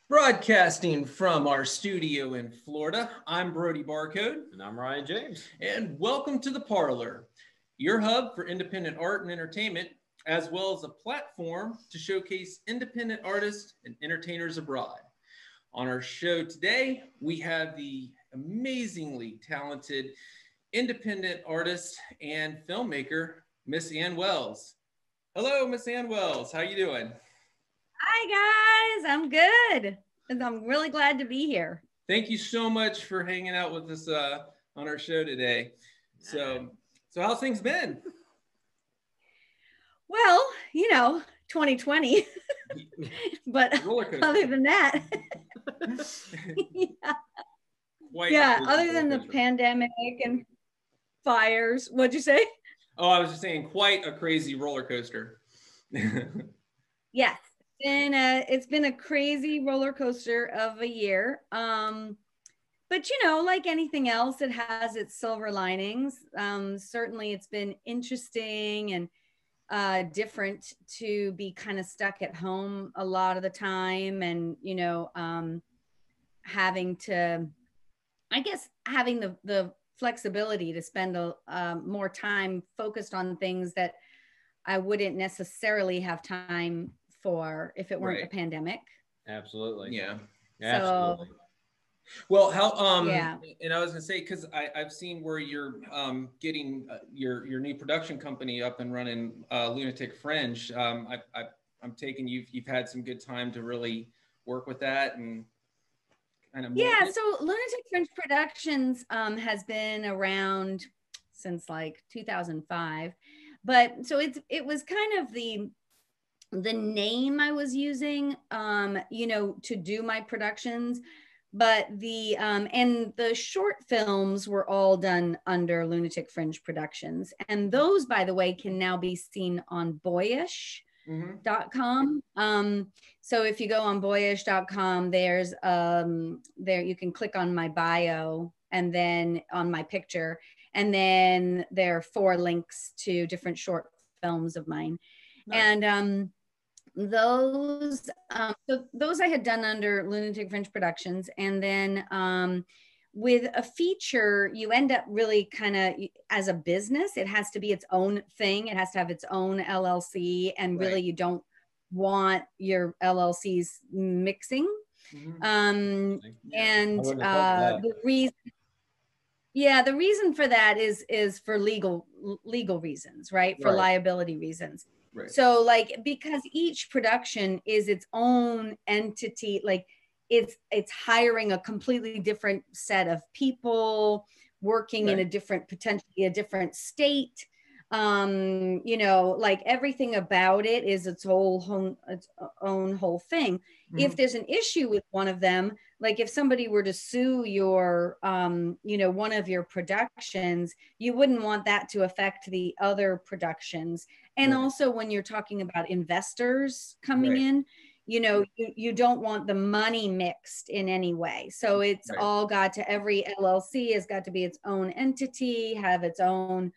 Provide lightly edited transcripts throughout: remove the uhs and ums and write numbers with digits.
Broadcasting from our studio in Florida, I'm Brody Barcode. And I'm Ryan James. And welcome to the Parlor, your hub for independent art and entertainment, as well as a platform to showcase independent artists and entertainers abroad. On our show today, we have the amazingly talented independent artist and filmmaker, Miss Ann Wells. Hello, Miss Ann Wells. How you doing? Hi, guys. I'm good. And I'm really glad to be here. Thank you so much for hanging out with us on our show today. So how's things been? Well, 2020. But other than that, other than the pandemic and fires, what'd you say? Oh, I was just saying, quite a crazy roller coaster. Yes. It's been a crazy roller coaster of a year. But like anything else, it has its silver linings. Certainly it's been interesting and different to be kind of stuck at home a lot of the time, and having the flexibility to spend more time focused on things that I wouldn't necessarily have time for if it weren't a pandemic. Absolutely. Yeah. Absolutely. Well, and I was gonna say, because I've seen where you're getting your new production company up and running, Lunatic Fringe. I'm taking you've had some good time to really work with that and kind of so Lunatic Fringe Productions has been around since like 2005, but so it was kind of the name I was using, to do my productions, but the short films were all done under Lunatic Fringe Productions. And those, by the way, can now be seen on boyish.com. So if you go on boyish.com, there's there you can click on my bio and then on my picture, and then there are 4 links to different short films of mine. Nice. And those I had done under Lunatic Fringe Productions, and then with a feature, you end up really kind of as a business. It has to be its own thing. It has to have its own LLC, and really, you don't want your LLCs mixing. And the reason for that is for legal reasons, right? For liability reasons. Right. So because each production is its own entity, it's hiring a completely different set of people, working in potentially a different state. Everything about it is its own whole thing. If there's an issue with one of them, like if somebody were to sue your, one of your productions, you wouldn't want that to affect the other productions. And also when you're talking about investors coming in, you don't want the money mixed in any way. So it's all got to, every LLC has got to be its own entity, have its own,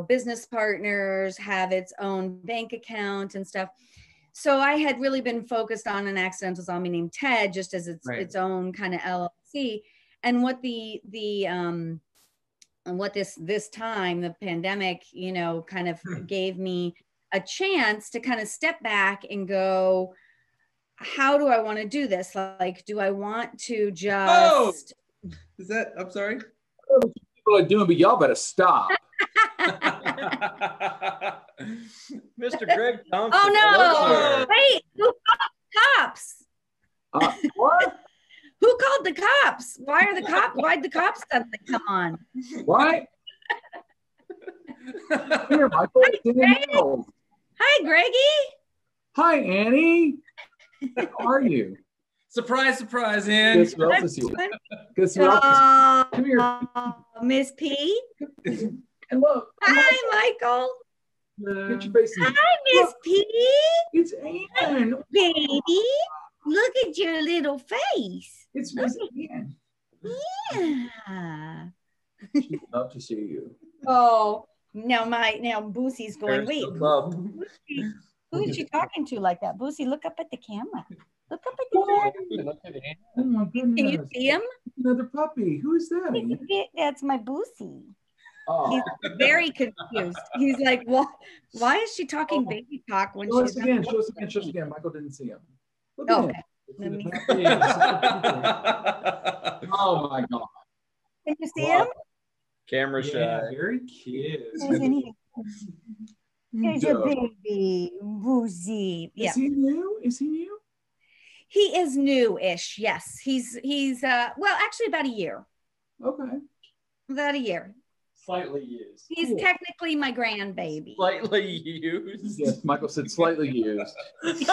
business partners, have its own bank account and stuff. So I had really been focused on An Accidental Zombie Named Ted, just as its own kind of LLC. And what what this time, the pandemic, kind of gave me a chance to kind of step back and go, how do I want to do this? Like, do I want to just... Oh, is that, I'm sorry. What people are doing, but y'all better stop. Mr. Greg Thompson. Oh no! Wait, who called the cops? What? Who called the cops? Why'd the cops suddenly come on? What? Here, Michael. Hi, Greggy. Hi, Annie. How are you? Surprise, surprise, Ann. Guess who else is here? Guess who else is here? Come here. Miss P. And look. Hi, Michael. Get your face in. Hi, Miss P. It's Ann. Baby, look at your little face. It's Miss Ann. Yeah. She'd love to see you. Oh, now Boosie's going, wait, who is she talking to like that? Boosie, look up at the camera. Look up at the camera. Look at Annie. Oh my Can you goodness. see him? Another puppy. Who is that? That's my Boosie. Oh, He's very confused. He's like, "What? Why is she talking baby talk when show us she's again. not Show us again. Show us again. Michael didn't see him. Look at Oh, him. okay. Let me- Oh my God. Can you see Wow. him? Camera Yeah, shy. very cute. Isn't he? He's a Yeah. baby Boosie. Yeah, Is he new? Is he new? he is new-ish. Yes, he's well, actually about a year. Okay. About a year. Slightly used. He's Cool. technically my grandbaby. Slightly used. Yes, Michael said slightly used. He's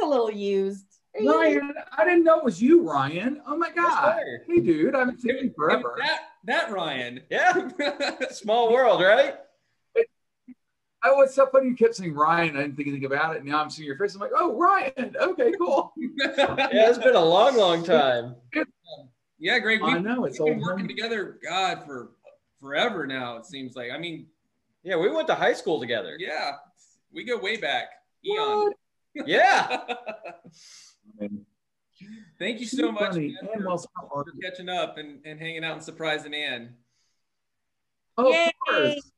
a little used. Ryan, I didn't know it was you, Ryan. Oh my God. sir. Hey, dude, I haven't seen you forever. that Ryan. Yeah. Small world, right? Oh, it's so funny you kept saying Ryan. I didn't think anything about it. Now I'm seeing your face. I'm like, oh, Ryan. Okay, cool. Yeah, it's been a long, long time. Yeah, Greg, I we've, know, it's we've been all working home. together, God, for forever now, it seems like. I mean, Yeah, we went to high school together. yeah, we go way back. Eon. Yeah. Thank you so much, Funny. man, And for, well, so for catching up and hanging out and surprising Ann. oh, Yay. of course.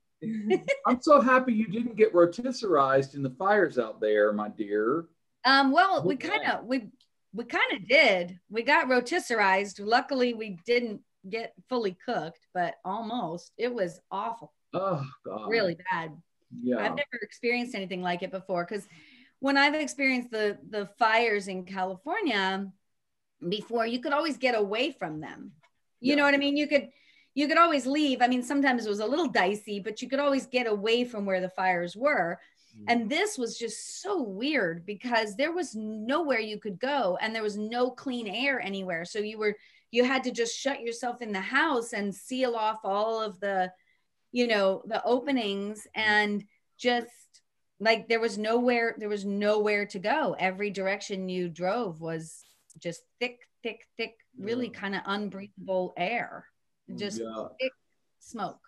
I'm so happy you didn't get rotisserized in the fires out there, my dear. Well, we Okay. kind of did. We got rotisserized. Luckily, we didn't get fully cooked, but almost. It was awful, Oh God. really bad. Yeah. I've never experienced anything like it before, because when I've experienced the fires in California before, you could always get away from them. You know what I mean? You could always leave. I mean, sometimes it was a little dicey, but you could always get away from where the fires were. And this was just so weird because there was nowhere you could go and there was no clean air anywhere. So you had to just shut yourself in the house and seal off all of the openings, and just like there was nowhere to go. Every direction you drove was just thick, really kind of unbreathable air, just thick smoke.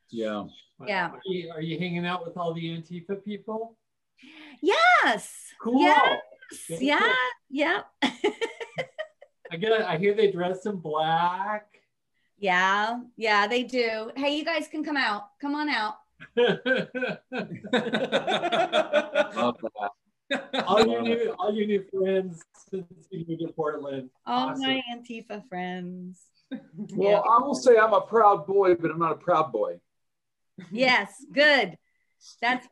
Yeah. Yeah. Are you hanging out with all the Antifa people? Yes. Cool. Yes. Very Yeah. cool. Yeah. I hear they dress in black. Yeah. Yeah, they do. Hey, you guys can come out. Come on out. Love that. all your new friends since you moved to Portland. All Awesome. my Antifa friends. Well, I will say I'm a proud boy, but I'm not a proud boy. Yes, good. That's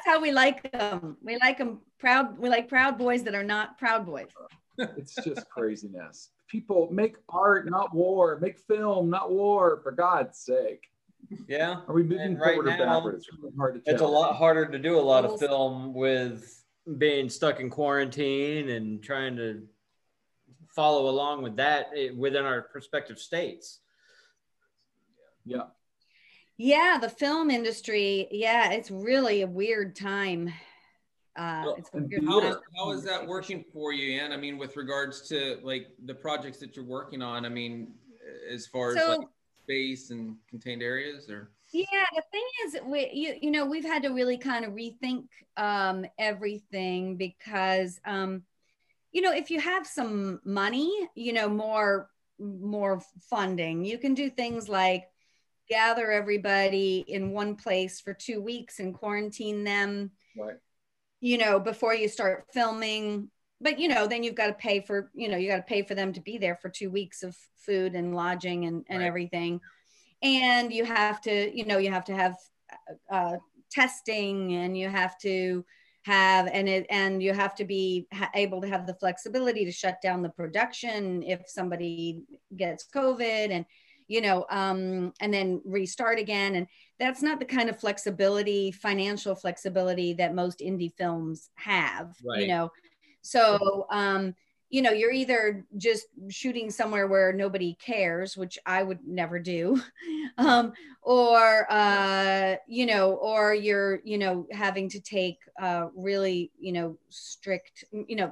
how we like them. We like them proud. We like proud boys that are not proud boys. It's just craziness. People make art, not war. Make film, not war. For God's sake. Yeah. Are we moving And right forward or now, backward? It's really hard to tell. It's a lot harder to do a lot of film with being stuck in quarantine and trying to follow along with that within our respective states. Yeah. Yeah, the film industry. Yeah, it's really a weird time. It's a weird time. How is that working for you, Ann? I mean, with regards to like the projects that you're working on, I mean, as far as like space and contained areas, or? Yeah, the thing is, we've had to really kind of rethink everything because, if you have some money, more funding, you can do things like gather everybody in one place for 2 weeks and quarantine them, right, before you start filming. But, then you've got to pay for, them to be there for 2 weeks of food and lodging and Right. everything. And you have to, have testing, and you have to have, and you have to be able to have the flexibility to shut down the production if somebody gets COVID, and, and then restart again. And that's not the kind of financial flexibility that most indie films have, Right. So, you're either just shooting somewhere where nobody cares, which I would never do, or you're, having to take really, strict,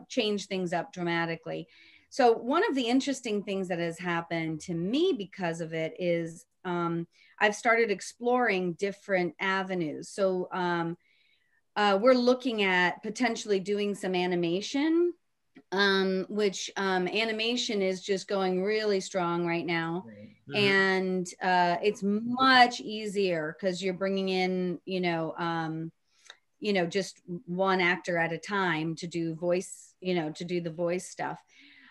change things up dramatically. So one of the interesting things that has happened to me because of it is I've started exploring different avenues. So we're looking at potentially doing some animation, which animation is just going really strong right now. Mm-hmm. And it's much easier because you're bringing in, just one actor at a time to do voice, to do the voice stuff.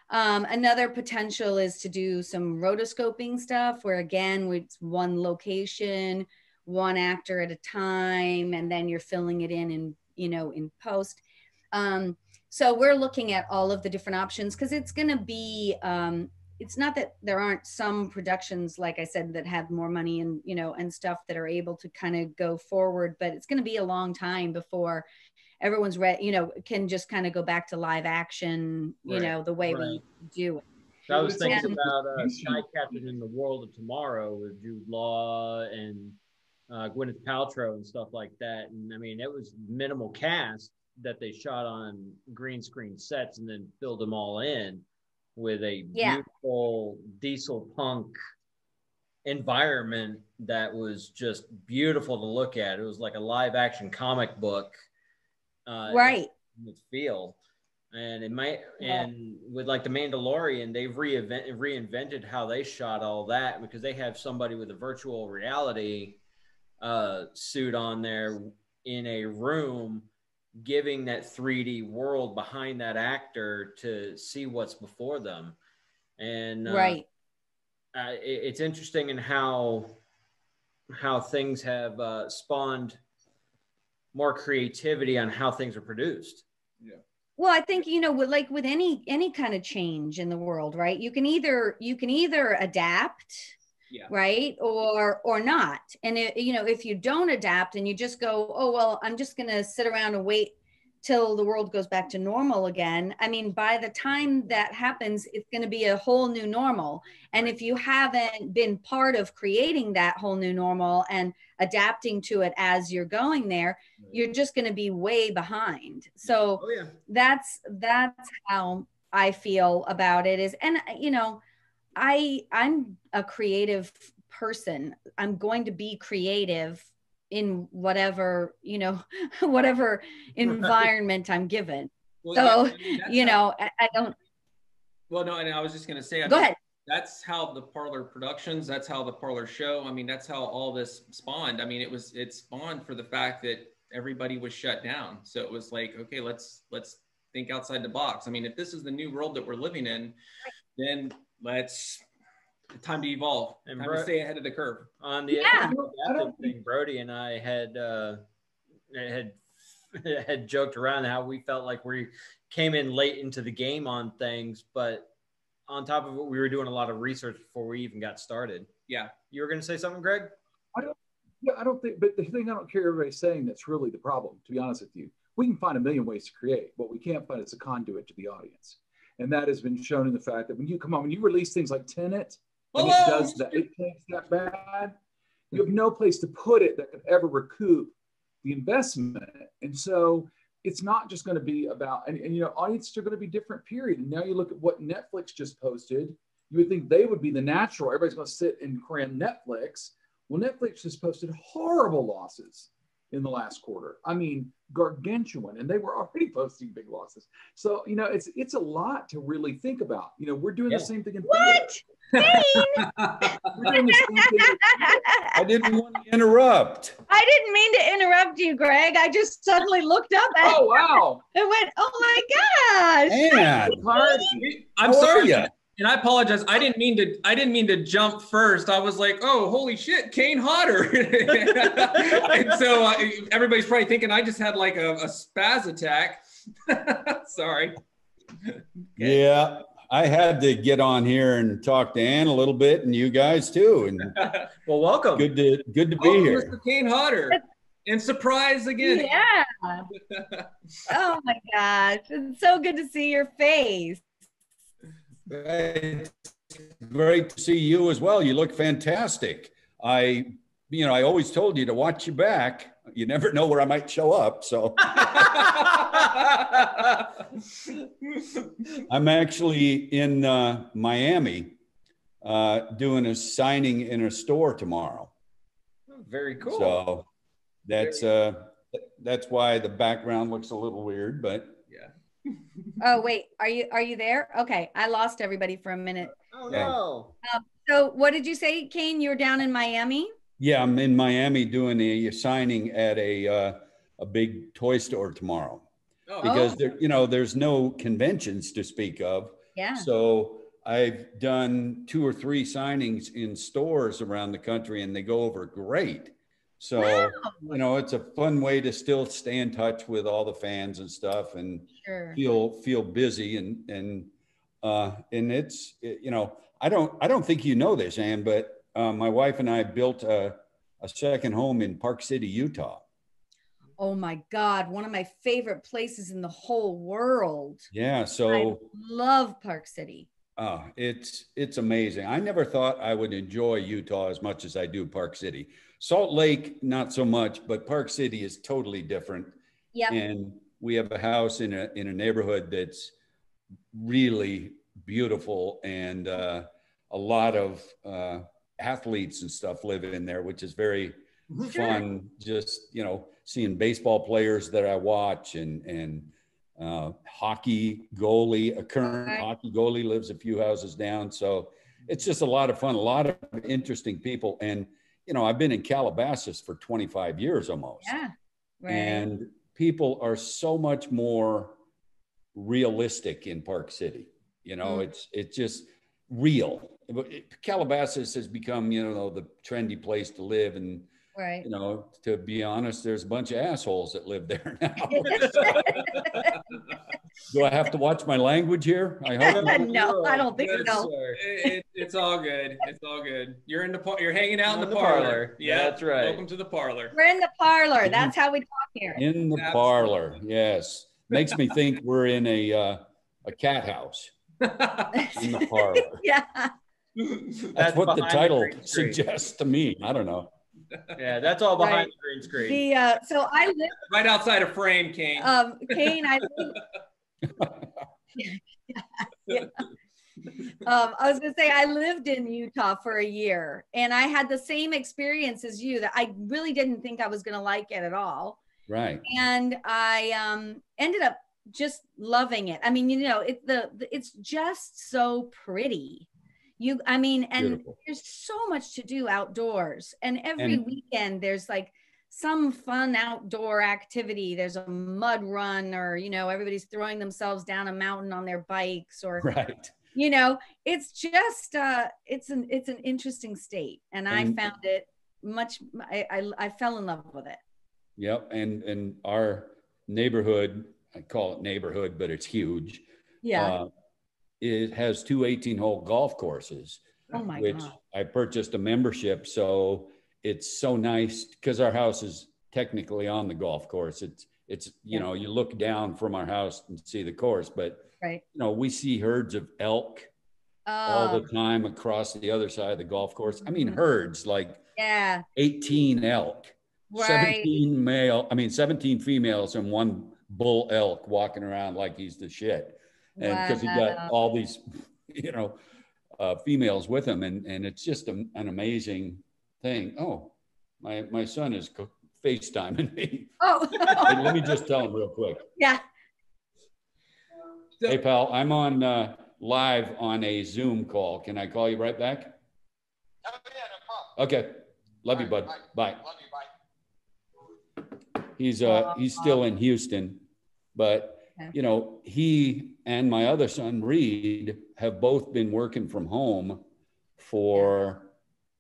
Another potential is to do some rotoscoping stuff where, again, it's one location, one actor at a time, and then you're filling it in post. So we're looking at all of the different options because it's going to be, it's not that there aren't some productions, like I said, that have more money and, and stuff that are able to kind of go forward, but it's going to be a long time before everyone's ready, can just kind of go back to live action, the way we do it. I was thinking about Sky Captain in the World of Tomorrow with Jude Law and Gwyneth Paltrow and stuff like that. And I mean, it was minimal cast that they shot on green screen sets and then filled them all in with a beautiful diesel punk environment that was just beautiful to look at. It was like a live action comic book. Right. With feel. And it might, and with like the Mandalorian, they've reinvented how they shot all that because they have somebody with a virtual reality suit on there in a room, giving that 3D world behind that actor to see what's before them. And it's interesting in how things have spawned more creativity on how things are produced. Yeah. Well, I think, like with any kind of change in the world, right? You can either adapt, right, or not. And if you don't adapt and you just go, oh well, I'm just going to sit around and wait till the world goes back to normal again. I mean, by the time that happens, it's going to be a whole new normal. And if you haven't been part of creating that whole new normal and adapting to it as you're going there, you're just going to be way behind. So that's how I feel about it is. And, I'm a creative person. I'm going to be creative in whatever, whatever environment I'm given. Well, so, I don't. Well, no, and I was just going to say, go ahead. That's how the Parlor Productions, that's how the Parlor show, I mean, that's how all this spawned. I mean, it spawned for the fact that everybody was shut down. So it was like, okay, let's think outside the box. I mean, if this is the new world that we're living in, then time to evolve, and time to stay ahead of the curve. On the thing, Brody and I had joked around how we felt like we came in late into the game on things, but on top of it, we were doing a lot of research before we even got started. Yeah. You were going to say something, Greg? I don't think, but the thing I don't care everybody's saying that's really the problem, to be honest with you. We can find a million ways to create. What we can't find is a conduit to the audience. And that has been shown in the fact that when you release things like Tenet, and it does that, it takes that bad, you have no place to put it that could ever recoup the investment. And so it's not just going to be about, and audiences are going to be different, period. And now you look at what Netflix just posted, you would think they would be the natural. Everybody's going to sit and cram Netflix. Well, Netflix just posted horrible losses in the last quarter. I mean, gargantuan, and they were already posting big losses. So, it's a lot to really think about. We're doing the same thing in what? We're doing the same thing. I didn't want to interrupt. I didn't mean to interrupt you, Greg. I just suddenly looked up at oh wow, and went, oh my gosh. Man, I'm sorry. And I apologize. I didn't mean to jump first. I was like, oh, holy shit, Kane Hodder. And so everybody's probably thinking I just had like a spaz attack. Sorry. Okay. Yeah, I had to get on here and talk to Ann a little bit, and you guys too. And well, welcome. Good to be here. Mr. Kane Hodder. And surprise again. Yeah. Oh my gosh. It's so good to see your face. It's great to see you as well. You look fantastic. I always told you to watch your back. You never know where I might show up. So I'm actually in Miami doing a signing in a store tomorrow. Very cool. So that's that's why the background looks a little weird, but Yeah. Oh, wait, are you there? Okay, I lost everybody for a minute. Oh no. So what did you say, Kane? You were down in Miami? yeah, I'm in Miami doing a signing at a big toy store tomorrow. Oh, Because there, you know, there's no conventions to speak of. Yeah. So I've done 2 or 3 signings in stores around the country, and they go over great. So, Wow. you know, it's a fun way to still stay in touch with all the fans and stuff, and Sure. feel busy, and it's, you know, I don't think you know this, Ann, but my wife and I built a second home in Park City, Utah. Oh my God, one of my favorite places in the whole world. Yeah, I so love Park City. it's amazing. I never thought I would enjoy Utah as much as I do Park City. Salt Lake, not so much, but Park City is totally different. Yep. And we have a house in a neighborhood that's really beautiful, and a lot of athletes and stuff live in there, which is very fun. Just, you know, seeing baseball players that I watch, and hockey goalie, a current hockey goalie lives a few houses down. So it's just a lot of fun, a lot of interesting people. And, you know, I've been in Calabasas for 25 years almost. Yeah. Right. And people are so much more realistic in Park City. You know, it's just real. Calabasas has become, you know, the trendy place to live. And, right. you know, to be honest, there's a bunch of assholes that live there now. Do I have to watch my language here? I hope not. No, I don't think so. It's all good. It's all good. You're you're hanging out in the parlor. parlor. Yeah, that's right. Welcome to the parlor. We're in the parlor. That's how we talk here. In the parlor, yes. Makes me think we're in a cat house. In the parlor. Yeah. That's what the title suggests to me. I don't know. Yeah, that's all behind the green screen. So I live right outside of frame, Kane. Kane, I live. Yeah. I was gonna say I lived in Utah for a year, and I had the same experience as you, that I really didn't think I was gonna like it at all. Right. And I ended up just loving it. I mean, you know, it's just so pretty. And beautiful. There's so much to do outdoors, and every weekend there's like some fun outdoor activity. There's a mud run, or, you know, everybody's throwing themselves down a mountain on their bikes, or, right. You know, it's just, it's an interesting state. And I found it I fell in love with it. Yep. And our neighborhood, I call it neighborhood, but it's huge. Yeah. It has 2 18-hole golf courses, which God. I purchased a membership. So it's so nice because our house is technically on the golf course. It's you know, you look down from our house and see the course, but you know, we see herds of elk all the time across the other side of the golf course. I mean, herds, like 18 elk, 17 females and 1 bull elk walking around like he's the shit. And because he got all these, you know, females with him, and it's just an amazing thing. Oh, my son is FaceTiming me. Oh, hey, let me just tell him real quick. Yeah. Hey, pal, I'm on live on a Zoom call. Can I call you right back? Oh, yeah, no problem. Okay. Love you, bud. Bye. Love you. Bye. He's still in Houston, but you know, he and my other son, Reed, have both been working from home for,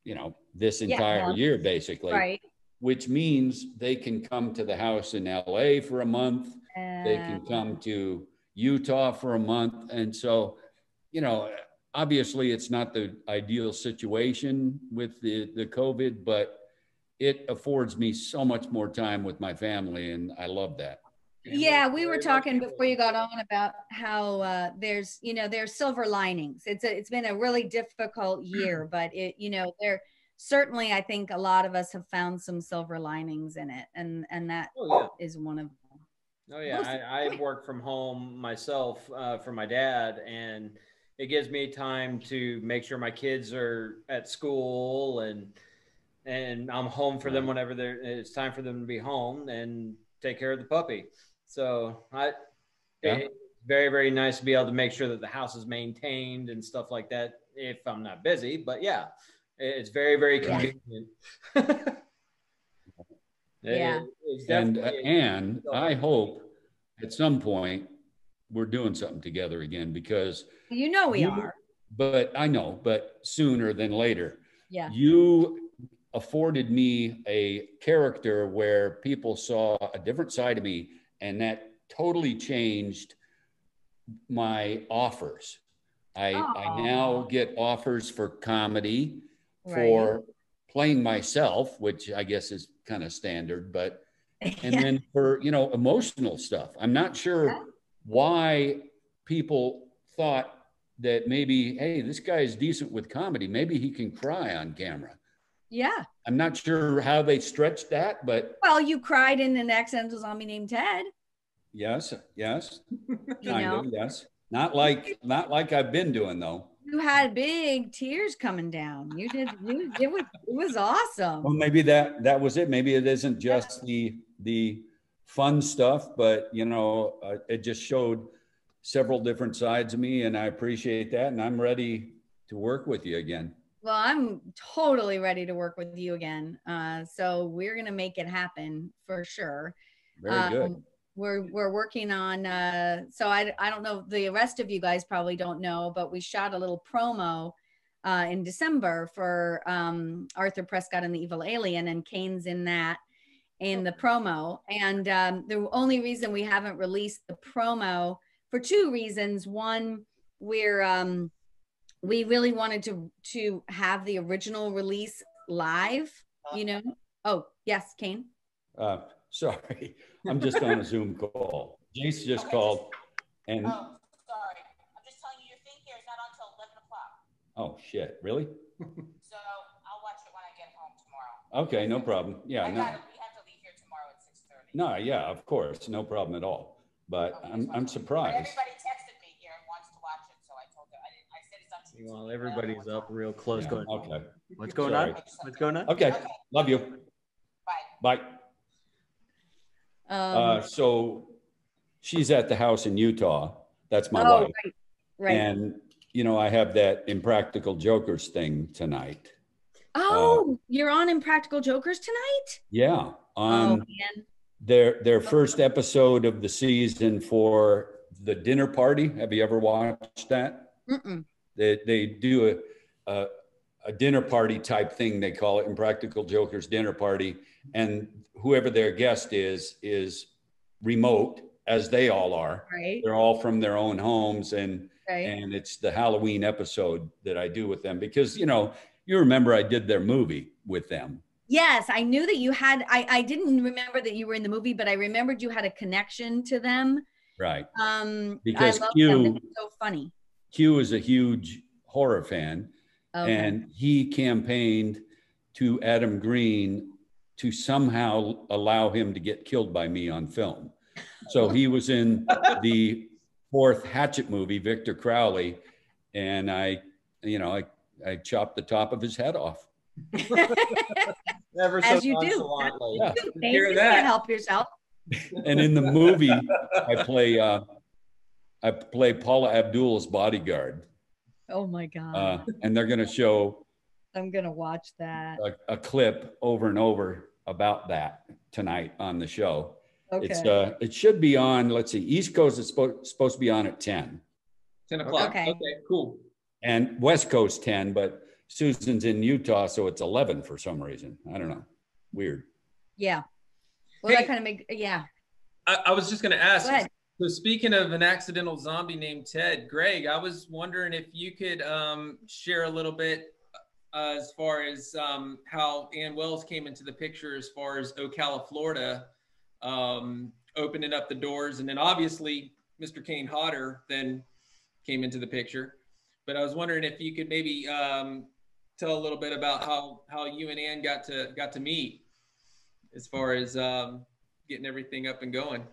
you know, this entire year, basically. Right. Which means they can come to the house in LA for a month. They can come to Utah for a month. And so, you know, obviously it's not the ideal situation with the COVID, but it affords me so much more time with my family, and I love that. Yeah, we were talking before you got on about how there's silver linings. It's been a really difficult year, but there certainly, I think a lot of us have found some silver linings in it, and that is one of them. Oh yeah, I work from home myself for my dad, and it gives me time to make sure my kids are at school, and and I'm home for them whenever it's time for them to be home and take care of the puppy. So it's very, very nice to be able to make sure that the house is maintained and stuff like that if I'm not busy. But yeah, it's very, very convenient. Yeah. And I hope at some point we're doing something together again, because we are. But I know, but sooner than later. Yeah. You afforded me a character where people saw a different side of me, and that totally changed my offers. I now get offers for comedy, for playing myself, which I guess is kind of standard, but and then for, you know, emotional stuff. I'm not sure why people thought that maybe, hey, this guy is decent with comedy, maybe he can cry on camera. Yeah. I'm not sure how they stretched that, but well, you cried in an accidental zombie named Ted. Yes. Kind of, yes. Not like I've been doing though. You had big tears coming down. You did. It was awesome. Well, maybe that was it. Maybe it isn't just the fun stuff, but you know, it just showed several different sides of me, and I appreciate that. And I'm ready to work with you again. Well, I'm totally ready to work with you again. So we're gonna make it happen for sure. Very good. We're working on, so I don't know, the rest of you guys probably don't know, but we shot a little promo in December for Arthur Prescott and the Evil Alien, and Kane's in that, in the promo. And the only reason we haven't released the promo, for two reasons. One, we really wanted to have the original release live, you know. Oh, yes, Kane. Sorry, I'm just on a Zoom call. Jace just called, and oh, sorry. I'm just telling you, your thing here is not until 11 o'clock. Oh shit, really? So I'll watch it when I get home tomorrow. Okay, no problem. Yeah, we have to leave here tomorrow at 6:30. No, yeah, of course, no problem at all. But okay, I'm surprised. Everybody texted me here and wants to watch it, so I told them. I said it's up to you. Well, everybody's up real close. Yeah, going. Okay. What's going on? What's going on? Okay. Love you. Bye. Bye. So she's at the house in Utah. That's my wife. Right. And, you know, I have that Impractical Jokers thing tonight. Oh, you're on Impractical Jokers tonight? Yeah. On their first episode of the season for the dinner party. Have you ever watched that? Mm-mm. They do a dinner party type thing. They call it Impractical Jokers Dinner Party. And whoever their guest is remote, as they all are. Right. They're all from their own homes, and it's the Halloween episode that I do with them, because, you know, you remember I did their movie with them. Yes, I knew that you had. I didn't remember that you were in the movie, but I remembered you had a connection to them. Right. Because Q, it's so funny. Q is a huge horror fan, and he campaigned to Adam Green to somehow allow him to get killed by me on film. So he was in the fourth Hatchet movie, Victor Crowley, and I chopped the top of his head off. Never as so you do. Yeah. You can't help yourself. And in the movie, I play Paula Abdul's bodyguard. Oh my God. And they're going to show. I'm going to watch that. A clip over and over about that tonight on the show. Okay. It should be on, let's see, East Coast is supposed to be on at 10. 10 o'clock. Okay, cool. And West Coast 10, but Susan's in Utah, so it's 11 for some reason. I don't know. Weird. Yeah. Well, that kind of makes, yeah. I was just going to ask, so speaking of an accidental zombie named Ted, Greg, I was wondering if you could share a little bit as far as how Ann Wells came into the picture, as far as Ocala, Florida, opening up the doors. And then obviously Mr. Kane Hodder then came into the picture. But I was wondering if you could maybe tell a little bit about how you and Ann got to meet, as far as getting everything up and going.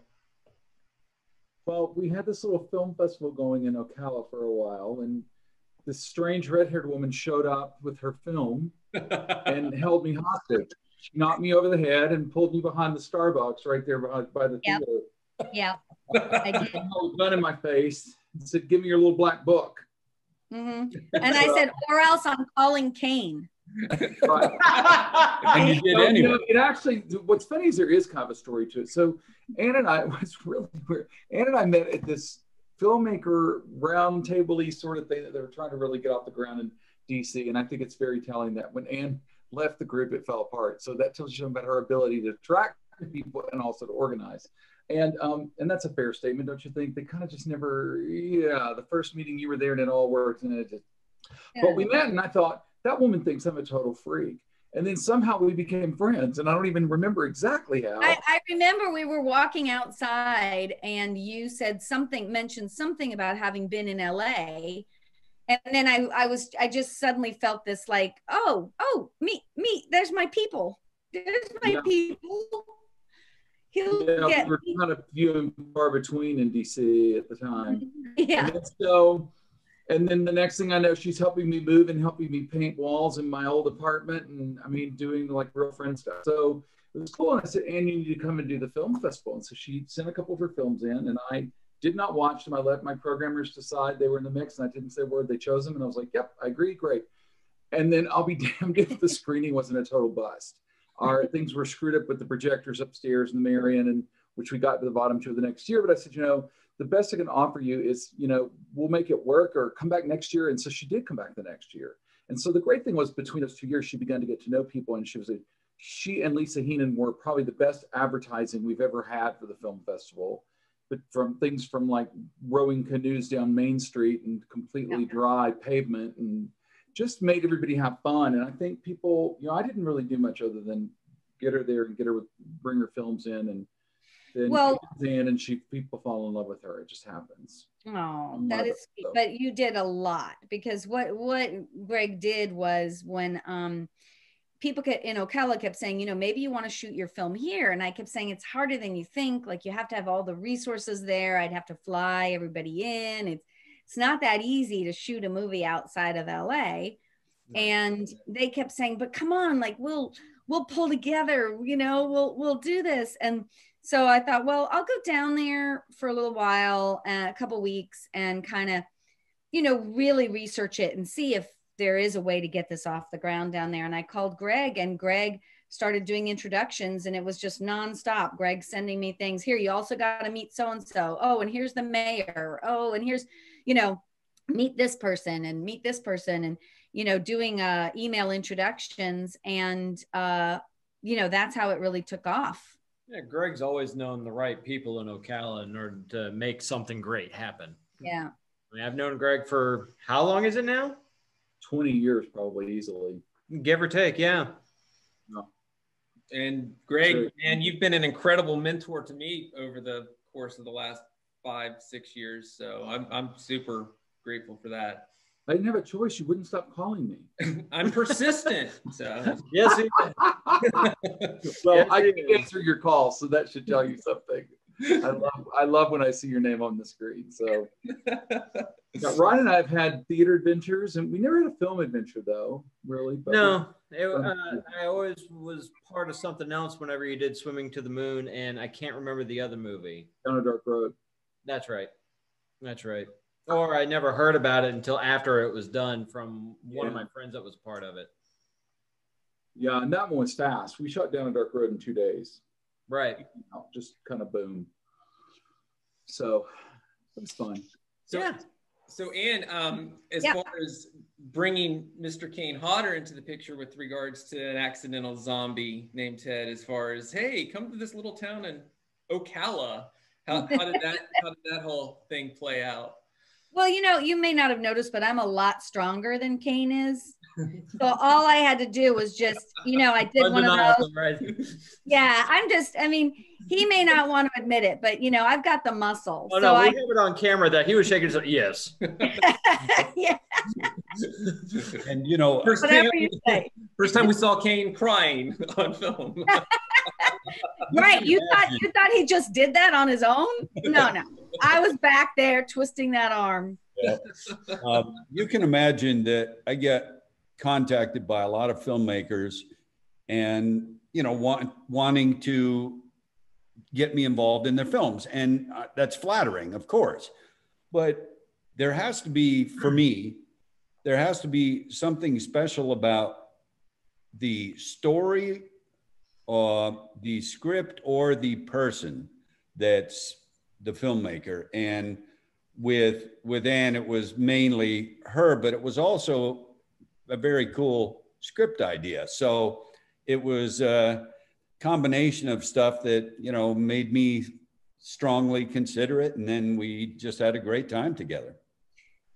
Well, we had this little film festival going in Ocala for a while, and this strange red-haired woman showed up with her film and held me hostage. She knocked me over the head and pulled me behind the Starbucks right there by the Yep. theater. Yeah, I did. Held a gun in my face and said, "Give me your little black book." And I said, or else I'm calling Kane. Right. And you did anyway. You know, it actually, what's funny is there is kind of a story to it. So Ann and I, was really weird. Ann and I met at this filmmaker roundtable-y sort of thing that they were trying to really get off the ground in DC. And I think it's very telling that when Ann left the group, it fell apart. So that tells you about her ability to attract people and also to organize. And that's a fair statement, don't you think? They kind of just never, the first meeting you were there and it all worked and it just, but we met and I thought, that woman thinks I'm a total freak. And then somehow we became friends and I don't even remember exactly how. I remember we were walking outside and you said mentioned something about having been in LA. And then I just suddenly felt this like, oh, me, there's my people. There's my people. We were kind of few and far between in DC at the time. Yeah. And then the next thing I know, she's helping me move and helping me paint walls in my old apartment. And I mean, doing like real friend stuff. So it was cool. And I said, Ann, you need to come and do the film festival. And so she sent a couple of her films in and I did not watch them. I let my programmers decide they were in the mix and I didn't say a word. They chose them and I was like, yep, I agree. Great. And then I'll be damned if the screening wasn't a total bust. Our things were screwed up with the projectors upstairs in the Marion, and which we got to the bottom to the next year. But I said, you know, the best I can offer you is, you know, we'll make it work or come back next year. And so she did come back the next year. And so the great thing was between those 2 years, she began to get to know people. And she and Lisa Heenan were probably the best advertising we've ever had for the film festival. But from things from like rowing canoes down Main Street and completely dry pavement and just made everybody have fun. And I think people, you know, I didn't really do much other than get her there and bring her films in and then people fall in love with her. It just happens. Oh, that is sweet. But you did a lot because what Greg did was when people in Ocala kept saying, you know, maybe you want to shoot your film here. And I kept saying, it's harder than you think. Like you have to have all the resources there. I'd have to fly everybody in. It's not that easy to shoot a movie outside of LA. And they kept saying, but come on, like we'll pull together, you know, we'll do this. And so I thought, well, I'll go down there for a little while, a couple weeks and kind of, you know, really research it and see if there is a way to get this off the ground down there. And I called Greg and Greg started doing introductions and it was just nonstop. Greg sending me things here. You also got to meet so-and-so. Oh, and here's the mayor. Oh, and here's, you know, meet this person and meet this person and, you know, doing email introductions. And, you know, that's how it really took off. Yeah, Greg's always known the right people in Ocala in order to make something great happen. Yeah. I mean, I've known Greg for how long is it now? 20 years, probably easily. Give or take, yeah. No. And Greg, man, you've been an incredible mentor to me over the course of the last 5-6 years. So I'm super grateful for that. I didn't have a choice. You wouldn't stop calling me. I'm persistent. So. Yes. Well, I can answer your call, so that should tell you something. I love when I see your name on the screen. So now, Ryan and I have had theater adventures, and we never had a film adventure, though. Really? But no, I always was part of something else. Whenever you did Swimming to the Moon, and I can't remember the other movie. Down a Dark Road. That's right. That's right. Or I never heard about it until after it was done from one of my friends that was a part of it. Yeah, and that one was fast. We shot Down a Dark Road in 2 days. Right. You know, just kind of boom. So it was fun. So, yeah. So Ann, as far as bringing Mr. Kane Hodder into the picture with regards to an accidental zombie named Ted, as far as, hey, come to this little town in Ocala. How did that whole thing play out? Well, you know, you may not have noticed, but I'm a lot stronger than Kane is. So all I had to do was just, you know, I did one of those. Right. Yeah, I mean, he may not want to admit it, but, you know, I've got the muscle. Oh, so no, we have it on camera that he was shaking his head. Yes. Yeah. And, you know, First time we saw Kane crying on film. Right. You thought he just did that on his own? No. I was back there twisting that arm. Yeah. You can imagine that I get contacted by a lot of filmmakers and, wanting to get me involved in their films. And that's flattering, of course. But there has to be, for me, there has to be something special about the story or the script or the person that's the filmmaker. And with Anne, it was mainly her, but it was also a very cool script idea. So it was a combination of stuff that, made me strongly consider it. And then we just had a great time together.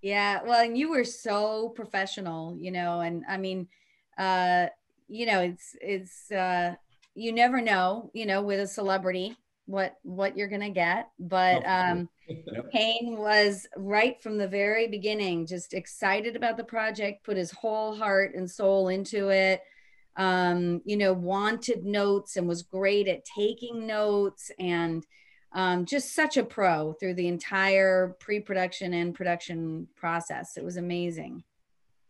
Yeah. Well, and you were so professional, and I mean, it's you never know, with a celebrity, what you're going to get. But Kane was right from the very beginning, just excited about the project, put his whole heart and soul into it, wanted notes and was great at taking notes, and just such a pro through the entire pre-production and production process. It was amazing.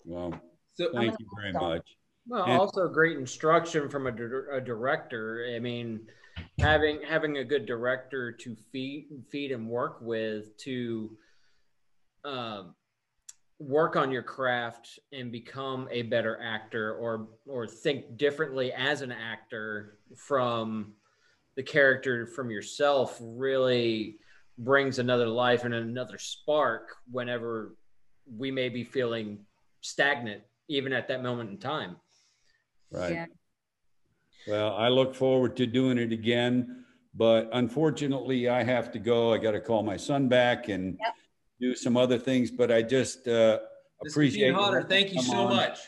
Well, thank you very much. Well, also great instruction from a director. I mean, having a good director to feed and work with, to work on your craft and become a better actor, or think differently as an actor from the character from yourself, really brings another life and another spark whenever we may be feeling stagnant, even at that moment in time. Right. Yeah. Well, I look forward to doing it again, but unfortunately I have to go. I got to call my son back and do some other things, but I just appreciate it. Thank you so much.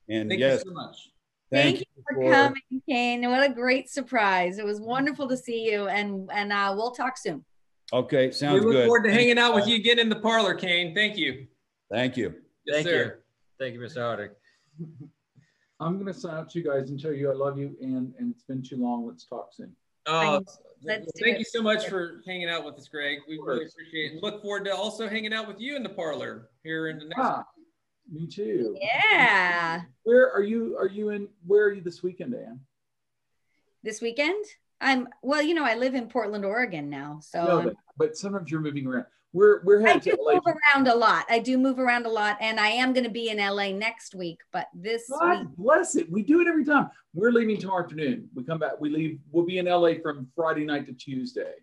And thank you so much. Thank you for coming, Kane. What a great surprise. It was wonderful to see you, and we'll talk soon. Okay, sounds good. We look forward to hanging out with you again in the parlor, Kane. Thank you. Thank you. Yes, sir. Thank you, Mr. Harding. I'm going to sign out to you guys and tell you I love you, and it's been too long. Let's talk soon. Thank you so much for hanging out with us, Greg. We really appreciate it. And look forward to also hanging out with you in the parlor here in the next week. Me too. Yeah. Where are you? Where are you this weekend, Anne? This weekend? I live in Portland, Oregon now. So no, but sometimes you're moving around. We're headed to LA. I do move around a lot. And I am going to be in LA next week, but this week. Bless it. We do it every time. We're leaving tomorrow afternoon. We come back, we leave. We'll be in LA from Friday night to Tuesday.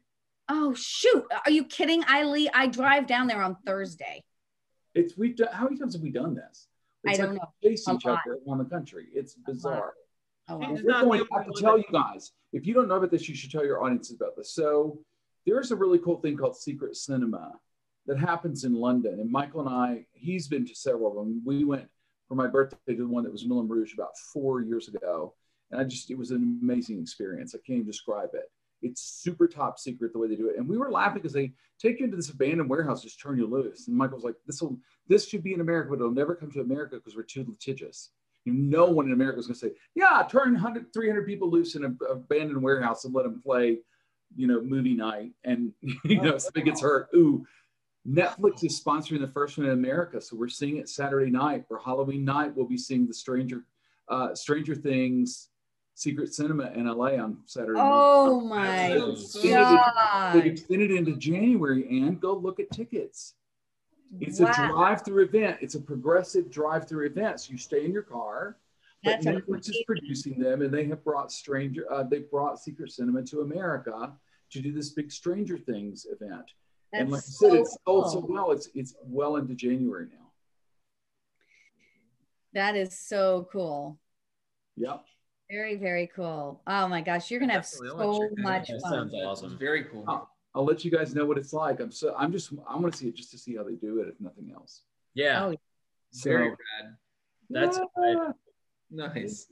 Oh, shoot. Are you kidding? I drive down there on Thursday. How many times have we done this? I don't know. Chase each other around the country. It's bizarre. Oh, wow. I have to tell you guys, if you don't know about this, you should tell your audiences about this. So there's a really cool thing called Secret Cinema that happens in London. And Michael and I, he's been to several of them. We went for my birthday to the one that was Moulin Rouge about 4 years ago. And it was an amazing experience. I can't even describe it. It's super top secret the way they do it. And we were laughing because they take you into this abandoned warehouse, just turn you loose. And Michael's like, this should be in America, but it'll never come to America because we're too litigious. No one in America is going to say, yeah, turn 300 people loose in an abandoned warehouse and let them play, movie night. And, somebody gets hurt. Ooh, Netflix is sponsoring the first one in America. So we're seeing it Saturday night. For Halloween night, we'll be seeing the Stranger Things Secret Cinema in LA on Saturday night. Oh my God. They've extended into January, and go look at tickets. It's a drive-through event. It's a progressive drive-through event. So you stay in your car, but Netflix is producing them, and they have brought Secret Cinema to America to do this big Stranger Things event. And like I said, it's sold so well. It's well into January now. That is so cool. Yep. Very, very cool. Oh my gosh, you're gonna have so much fun. That sounds awesome. Very cool. I'll let you guys know what it's like. I want to see it just to see how they do it, if nothing else. Yeah. Oh, very rad. That's great. Nice.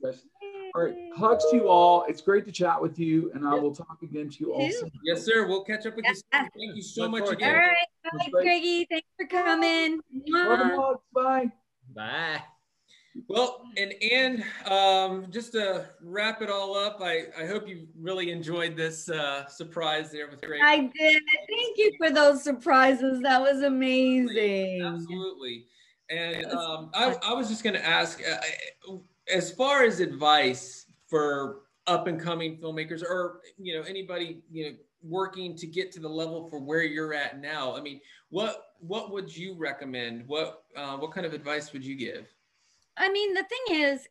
All right. Hugs to you all. It's great to chat with you, and I will talk again to you all soon. Yes, sir. We'll catch up with you soon. Thank you so much again. All right. Bye, Greggy. Thanks for coming. Love and hugs. Bye. Bye. Well, and just to wrap it all up, I hope you really enjoyed this surprise there with Greg. I did. Thank you for those surprises. That was amazing. Absolutely. And I was just going to ask, as far as advice for up and coming filmmakers, or anybody working to get to the level for where you're at now. I mean, what would you recommend? What kind of advice would you give? I mean, the thing is,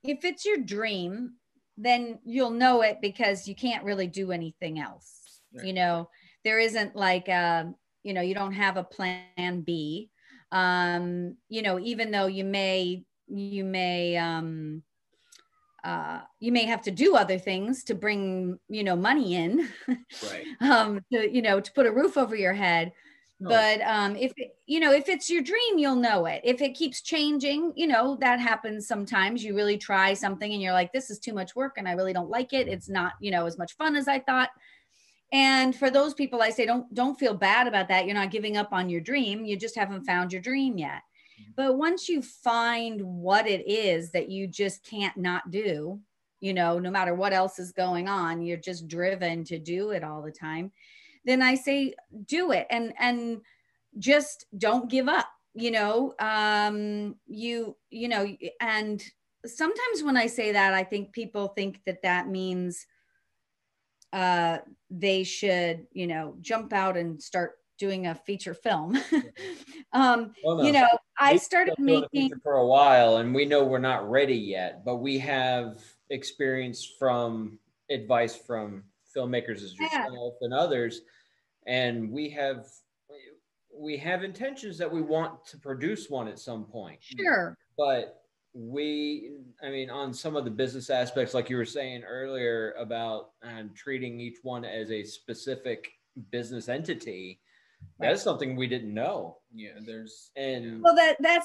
if it's your dream, then you'll know it because you can't really do anything else. Right. There isn't like, you don't have a plan B. Even though you may have to do other things to bring, money in, right. To put a roof over your head. But if it's your dream, you'll know it. If it keeps changing, that happens sometimes. You really try something and you're like, this is too much work and I really don't like it. It's not, as much fun as I thought. And for those people, I say, don't feel bad about that. You're not giving up on your dream. You just haven't found your dream yet. But once you find what it is that you just can't not do, no matter what else is going on, you're just driven to do it all the time. Then I say, do it and just don't give up, and sometimes when I say that, I think people think that means they should, jump out and start doing a feature film. I started making for a while and we know we're not ready yet, but we have experience from advice from filmmakers as yourself and others, and we have intentions that we want to produce one at some point. Sure. But on some of the business aspects, like you were saying earlier about treating each one as a specific business entity, that's something we didn't know. That's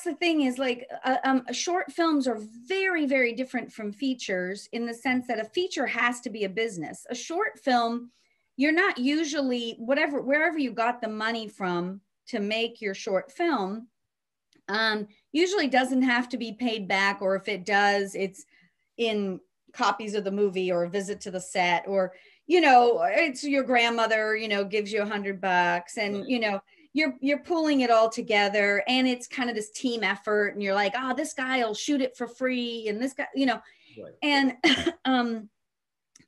the thing is like short films are very, very different from features in the sense that a feature has to be a business. A short film, you're not usually wherever you got the money from to make your short film, usually doesn't have to be paid back, or if it does, it's in copies of the movie or a visit to the set, or it's your grandmother gives you $100 and you're pulling it all together, and it's kind of this team effort, and you're like, this guy will shoot it for free, and this guy right. And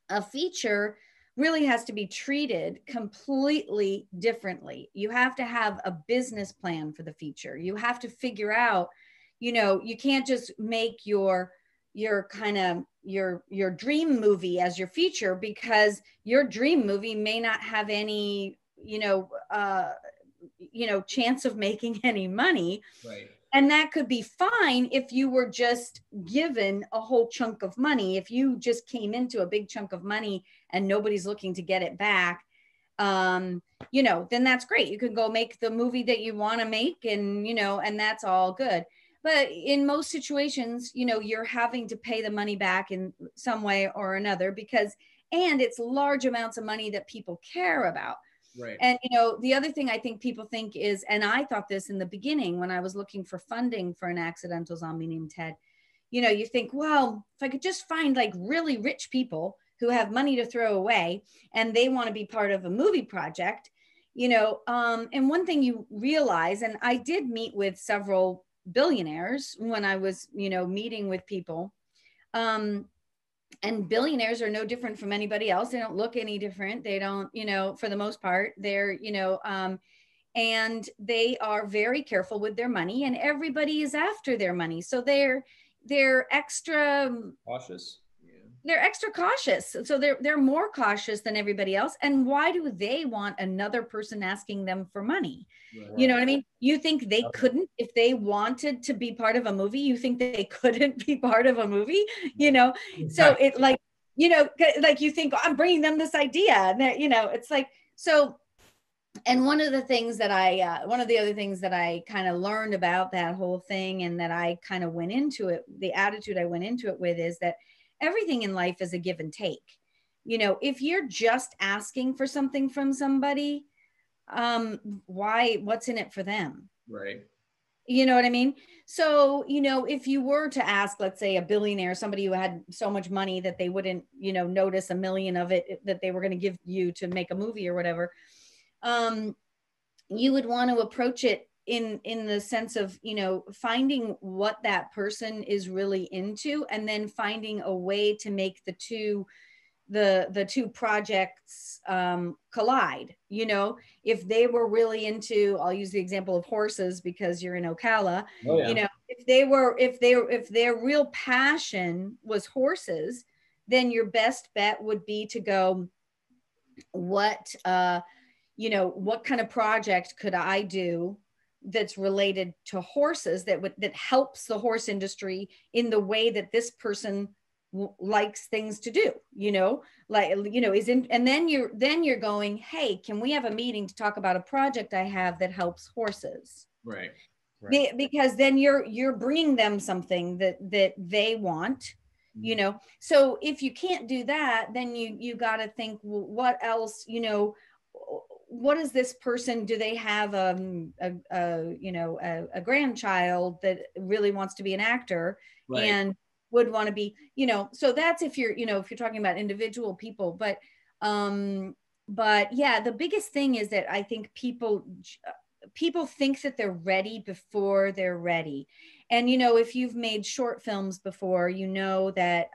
a feature really has to be treated completely differently. You have to have a business plan for the feature. You have to figure out, you can't just make your dream movie as your feature, because your dream movie may not have any, chance of making any money. Right. And that could be fine if you were just given a whole chunk of money. If you just came into a big chunk of money and nobody's looking to get it back, then that's great. You can go make the movie that you want to make, and, and that's all good. But in most situations, you're having to pay the money back in some way or another, and it's large amounts of money that people care about. Right. And, the other thing I think people think is, and I thought this in the beginning when I was looking for funding for an accidental zombie named Ted, you think, well, if I could just find like really rich people who have money to throw away and they want to be part of a movie project, and one thing you realize, and I did meet with several billionaires when I was, meeting with people, and billionaires are no different from anybody else. They don't look any different. They don't, for the most part, they're, and they are very careful with their money, and everybody is after their money. So they're extra cautious. They're extra cautious. So they're more cautious than everybody else. And why do they want another person asking them for money? Right. You know what I mean? You think they couldn't, if they wanted to be part of a movie, you think they couldn't be part of a movie, So it like, like you think, I'm bringing them this idea, and that, it's like, so. And one of the other things that I kind of learned about that whole thing, and that I kind of went into it, the attitude I went into it with, is that everything in life is a give and take. If you're just asking for something from somebody, what's in it for them? Right. You know what I mean? So, you know, if you were to ask, let's say a billionaire, somebody who had so much money that they wouldn't, you know, notice a million of it that they were going to give you to make a movie or whatever, you would want to approach it in the sense of, you know, finding what that person is really into, and then finding a way to make the two projects collide. You know, if they were really into, I'll use the example of horses because you're in Ocala. Oh, yeah. You know, if their real passion was horses, then your best bet would be to go, what you know, what kind of project could I do that's related to horses that helps the horse industry in the way that this person likes things to do, you know, like, you know, is in, and then you're going, hey, can we have a meeting to talk about a project I have that helps horses? Right. Because then you're bringing them something that they want, you know. So if you can't do that, then you got to think, well, what else, you know, what is this person, do they have you know, a grandchild that really wants to be an actor, right, and would want to be, you know. So that's if you're, you know, if you're talking about individual people. But yeah, the biggest thing is that I think people think that they're ready before they're ready. And, you know, if you've made short films before, you know that,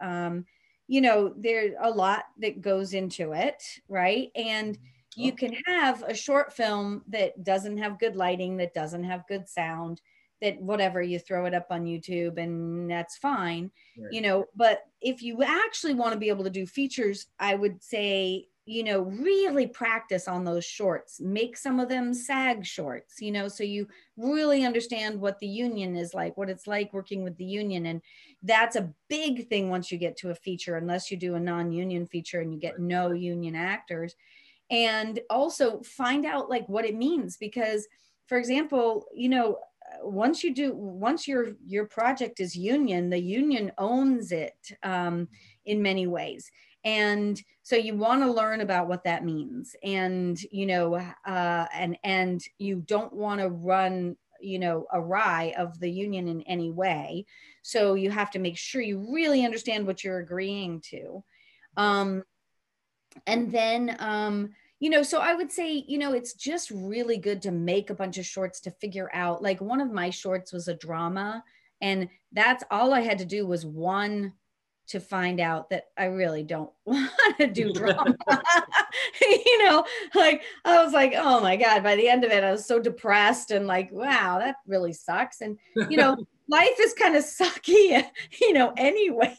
you know, there's a lot that goes into it, right? And you can have a short film that doesn't have good lighting, that doesn't have good sound, that whatever, you throw it up on YouTube and that's fine, right, you know. But if you actually want to be able to do features, I would say, you know, really practice on those shorts, make some of them SAG shorts, you know, so you really understand what the union is like, what it's like working with the union. And that's a big thing once you get to a feature, unless you do a non-union feature and you get no union actors. And also find out like what it means, because, for example, you know, once your project is union, the union owns it in many ways. And so you want to learn about what that means. And, you know, and you don't want to run, you know, awry of the union in any way. So you have to make sure you really understand what you're agreeing to. And then, you know, so I would say, you know, it's just really good to make a bunch of shorts to figure out, like one of my shorts was a drama, and that's all I had to do was one to find out that I really don't want to do drama. You know, like I was like, oh my God, by the end of it, I was so depressed and like, wow, that really sucks. And, you know, life is kind of sucky, you know, anyway.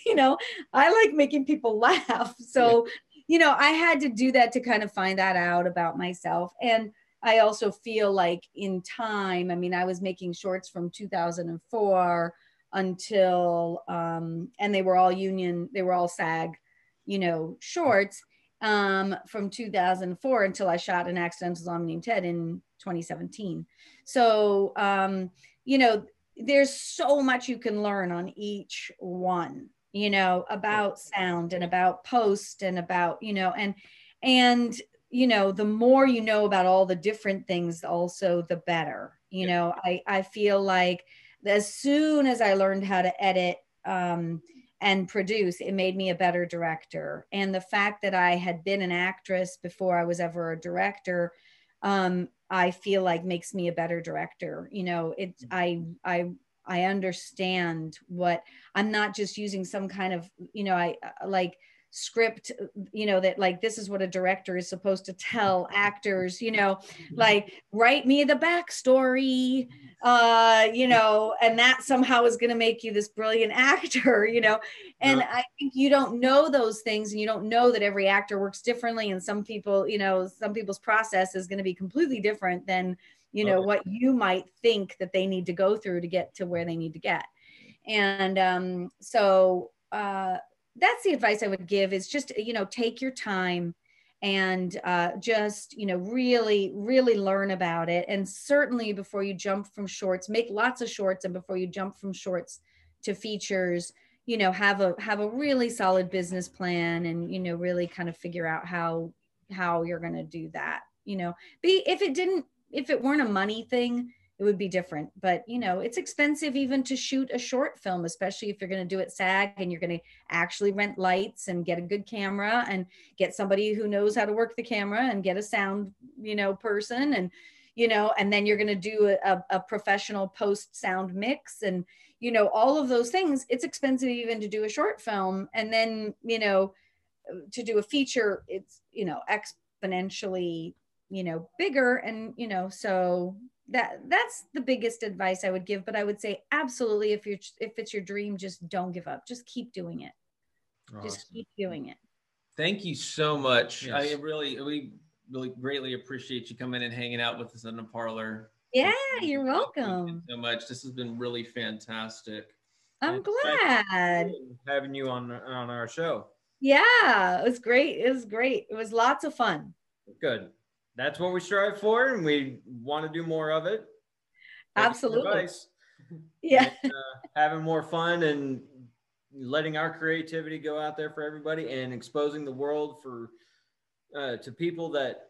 You know, I like making people laugh. So, yeah, you know, I had to do that to kind of find that out about myself. And I also feel like in time, I mean, I was making shorts from 2004 until, and they were all union, they were all SAG, you know, shorts, from 2004 until I shot An Accidental Zombie Named Ted in 2017. So, you know, there's so much you can learn on each one, you know, about sound and about post and about, you know, and, you know, the more you know about all the different things, also the better. You know, I feel like as soon as I learned how to edit and produce, it made me a better director. And the fact that I had been an actress before I was ever a director, I feel like makes me a better director. You know, it's, I understand what, I'm not just using some kind of, you know, I like script, you know, that like, this is what a director is supposed to tell actors, you know, like write me the backstory, you know, and that somehow is going to make you this brilliant actor, you know. And I think you don't know those things, and you don't know that every actor works differently. And some people, you know, some people's process is going to be completely different than, you know, what you might think that they need to go through to get to where they need to get. And so that's the advice I would give, is just, you know, take your time and just, you know, really, really learn about it. And certainly before you jump from shorts, make lots of shorts. And before you jump from shorts to features, you know, have a really solid business plan, and, you know, really kind of figure out how you're going to do that. You know, if it weren't a money thing, it would be different. But, you know, it's expensive even to shoot a short film, especially if you're going to do it SAG and you're going to actually rent lights and get a good camera and get somebody who knows how to work the camera and get a sound, you know, person. And, you know, and then you're going to do a professional post sound mix and, you know, all of those things. It's expensive even to do a short film. And then, you know, to do a feature, it's, you know, exponentially, you know, bigger. And, you know, so that's the biggest advice I would give. But I would say absolutely, if it's your dream, just don't give up. Just keep doing it. Awesome. Just keep doing it. Thank you so much. Yes. We really greatly appreciate you coming and hanging out with us in the parlor. Yeah, you're Thank welcome. you so much. This has been really fantastic. I'm glad having you on our show. Yeah, it was great. It was great. It was lots of fun. Good. That's what we strive for, and we want to do more of it. Absolutely. Yeah. And, having more fun and letting our creativity go out there for everybody, and exposing the world for to people that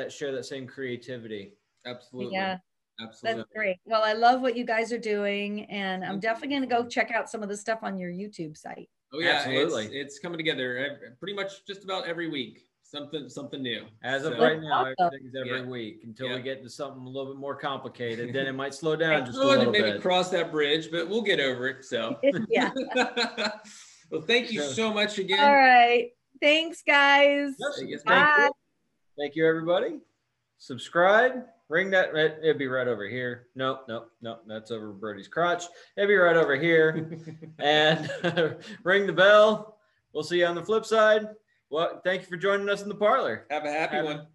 share that same creativity. Absolutely. Yeah. Absolutely. That's great. Well, I love what you guys are doing, and I'm definitely going to go check out some of the stuff on your YouTube site. Oh yeah, absolutely. It's coming together pretty much just about every week. Something new. As of right now, awesome. everything's every week until we get to something a little bit more complicated. Then it might slow down just a little little maybe bit. Cross that bridge, but we'll get over it. So yeah. Well, thank you so much again. All right. Thanks, guys. Yes, Bye. Thank you, everybody. Subscribe. Ring that. It'd be right over here. Nope. That's over Brody's crotch. It'd be right over here. And ring the bell. We'll see you on the flip side. Well, thank you for joining us in the parlor. Have a happy one.